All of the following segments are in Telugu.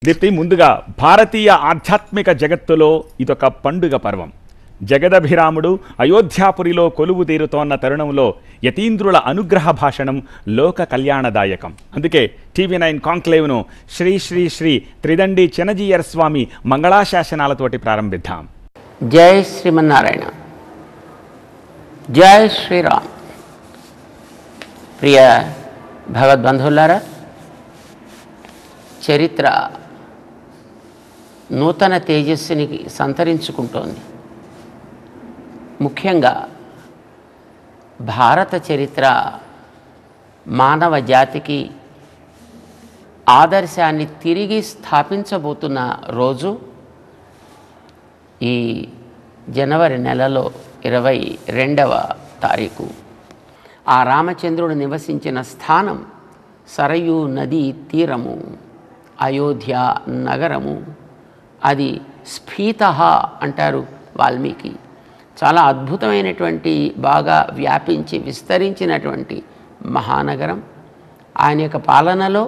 దీప్తి ముందుగా భారతీయ ఆధ్యాత్మిక జగత్తులో ఇదొక పండుగ పర్వం. జగదభిరాముడు అయోధ్యాపురిలో కొలువు తీరుతోన్న తరుణంలో యతీంద్రుల అనుగ్రహ భాషణం లోక కళ్యాణదాయకం. అందుకే టీవీ9 కాంక్లేవ్ను శ్రీ శ్రీ శ్రీ త్రిదండి చినజీయర్ స్వామి మంగళాశాసనాలతోటి ప్రారంభిద్దాం. జై శ్రీమన్నారాయణ, జై శ్రీరామ్. ప్రియ భగవద్బంధువులారా, చరిత్ర నూతన తేజస్సుని సంతరించుకుంటోంది. ముఖ్యంగా భారత చరిత్ర మానవ జాతికి ఆదర్శాన్ని తిరిగి స్థాపించబోతున్న రోజు ఈ జనవరి నెలలో 22వ తారీఖు. ఆ రామచంద్రుడు నివసించిన స్థానం సరయూ నదీ తీరము, అయోధ్య నగరము. అది స్ఫీతః అంటారు వాల్మీకి. చాలా అద్భుతమైనటువంటి, బాగా వ్యాపించి విస్తరించినటువంటి మహానగరం. ఆయన యొక్క పాలనలో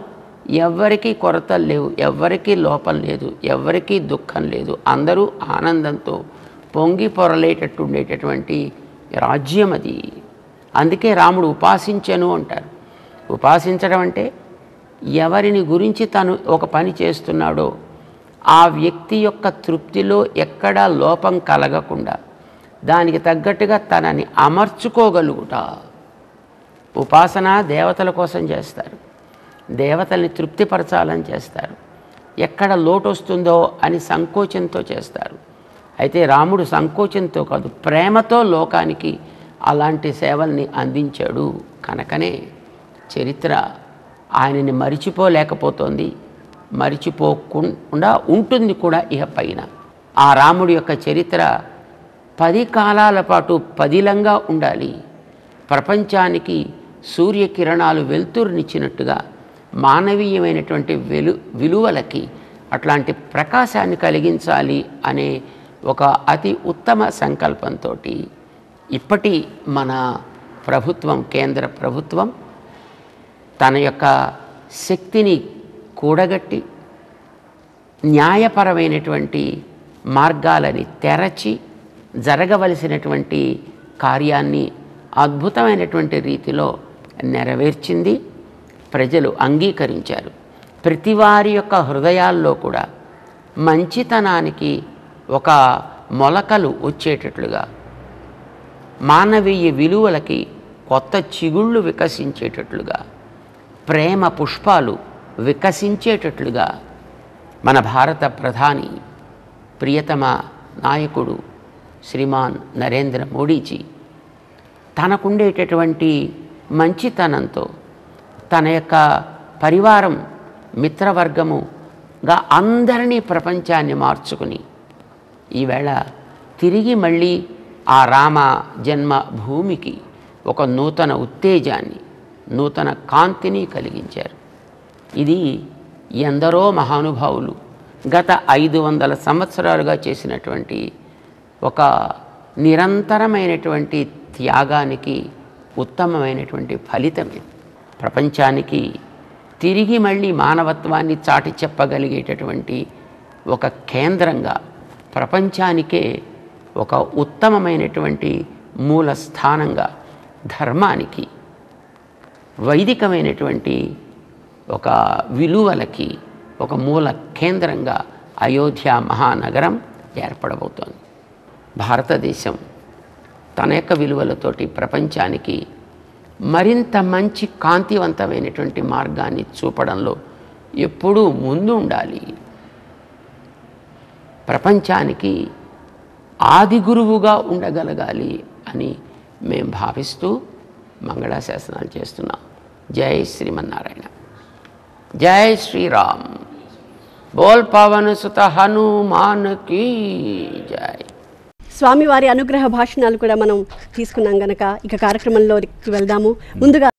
ఎవ్వరికీ కొరతలు లేవు, ఎవ్వరికీ లోపం లేదు, ఎవ్వరికీ దుఃఖం లేదు. అందరూ ఆనందంతో పొంగి పొరలేటట్టు ఉండేటటువంటి రాజ్యం అది. అందుకే రాముడు ఉపాసించను అంటారు. ఉపాసించడం అంటే ఎవరిని గురించి తను ఒక పని చేస్తున్నాడో ఆ వ్యక్తి యొక్క తృప్తిలో ఎక్కడా లోపం కలగకుండా దానికి తగ్గట్టుగా తనని అమర్చుకోగలుగుట. ఉపాసన దేవతల కోసం చేస్తారు, దేవతల్ని తృప్తిపరచాలని చేస్తారు. ఎక్కడ లోటు వస్తుందో అని సంకోచంతో చేస్తారు. అయితే రాముడు సంకోచంతో కాదు, ప్రేమతో లోకానికి అలాంటి సేవల్ని అందించాడు. కనుకనే చరిత్ర ఆయనని మరిచిపోలేకపోతోంది, మరిచిపోకుండా ఉంటుంది కూడా ఇహ పైన. ఆ రాముడి యొక్క చరిత్ర 10 కాలాల పాటు పదిలంగా ఉండాలి. ప్రపంచానికి సూర్యకిరణాలు వెలుతురునిచ్చినట్టుగా మానవీయమైనటువంటి విలువలకి అట్లాంటి ప్రకాశాన్ని కలిగించాలి అనే ఒక అతి ఉత్తమ సంకల్పంతో ఇప్పటి మన ప్రభుత్వం, కేంద్ర ప్రభుత్వం తన యొక్క శక్తిని కూడగట్టి న్యాయపరమైనటువంటి మార్గాలని తెరచి జరగవలసినటువంటి కార్యాన్ని అద్భుతమైనటువంటి రీతిలో నెరవేర్చింది. ప్రజలు అంగీకరించారు. ప్రతి వారి యొక్క హృదయాల్లో కూడా మంచితనానికి ఒక మొలకలు వచ్చేటట్లుగా, మానవీయ విలువలకి కొత్త చిగుళ్ళు వికసించేటట్లుగా, ప్రేమ పుష్పాలు వికసించేటట్లుగా మన భారత ప్రధాని, ప్రియతమ నాయకుడు శ్రీమాన్ నరేంద్ర మోడీజీ తనకుండేటటువంటి మంచితనంతో తన యొక్క పరివారం, మిత్రవర్గముగా అందరినీ, ప్రపంచాన్ని మార్చుకుని ఈవేళ తిరిగి మళ్ళీ ఆ రామ జన్మభూమికి ఒక నూతన ఉత్తేజాన్ని, నూతన కాంతిని కలిగించారు. ఇది ఎందరో మహానుభావులు గత 500 సంవత్సరాలుగా చేసినటువంటి ఒక నిరంతరమైనటువంటి త్యాగానికి ఉత్తమమైనటువంటి ఫలితమే. ప్రపంచానికి తిరిగి మళ్ళీ మానవత్వాన్ని చాటి చెప్పగలిగేటటువంటి ఒక కేంద్రంగా, ప్రపంచానికే ఒక ఉత్తమమైనటువంటి మూల స్థానంగా, ధర్మానికి, వైదికమైనటువంటి ఒక విలువలకి ఒక మూల కేంద్రంగా అయోధ్య మహానగరం ఏర్పడబోతోంది. భారతదేశం తన యొక్క విలువలతోటి ప్రపంచానికి మరింత మంచి కాంతివంతమైనటువంటి మార్గాన్ని చూపడంలో ఎప్పుడూ ముందు ఉండాలి. ప్రపంచానికి ఆది గురువుగా ఉండగలగాలి అని మేము భావిస్తూ మంగళాశాసనాలు చేస్తున్నాం. జై శ్రీమన్నారాయణ, జై శ్రీరామ్. బోల్ పవన్ సుత హనుమాన్ కీ జై. స్వామివారి అనుగ్రహ భాషణాలు కూడా మనం తీసుకున్నాం గనక ఇక కార్యక్రమంలోకి వెళ్దాము. ముందుగా